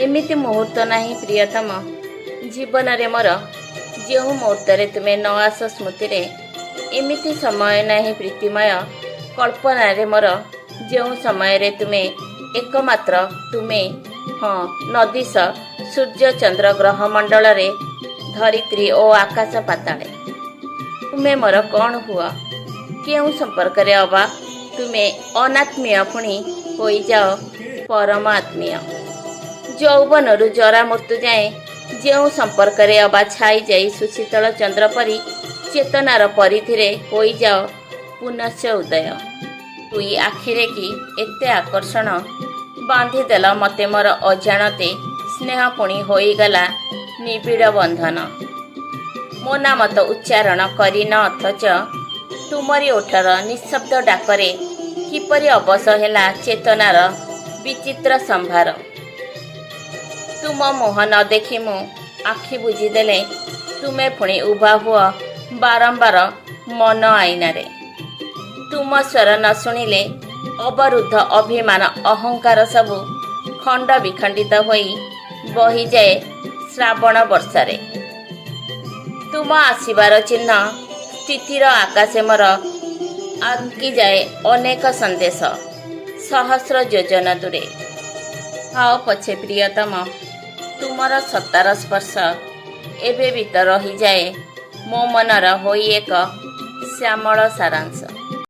एमिति मुहूर्त नाही प्रियतम जीवन रे मोर जो मुहूर्त तुमे न आस स्मृति रे एमिति समय नाही प्रीतिमय कल्पना रे मोर जो समय रे तुमे एकमात्र तुमे हाँ नदीश सूर्य चंद्र ग्रह मंडल रे धरित्री ओ आकाश पाताले तुमे मोर कौन हुआ केउ संपर्क रे अबा तुमे अनात्मीय पुणी हो जाओ परम आत्मीय यौवनरु जरा मृत्यु जाए जो संपर्क रे अबा छाई जाई सुशीतल चंद्र परी चेतनार परिधि हो जाओ पुनश्च उदय तुई आखिरे कि एते आकर्षण बांधिदेल मते मोर अजाणते स्नेह पुणी होईगला निबिड़ बंधन मो नाम तो उच्चारण करिन अथच तुमरी ओठर निशब्द डाकरे किपरि अवश ହେଲା चेतनार विचित्र संभार तुम मुह न देखी मु आखि बुझीदेले तुमे पुणी उभा हुआ बारंबार मन आईनारे तुम स्वर न शुणिले अवरुद्ध अभिमान अहंकार सबु खंड विखंडित होई बही जाए श्रावण वर्षारे तुम आसीबार चिन्ह स्थितिर आकाशे मोर आंकी जाए अनेक संदेश सहस्र योजन दूरे आओ पछे प्रियतम तुमर सत्तार स्पर्श एबे भी तो रही जाए मो मनर होई एक श्यामल सारांश।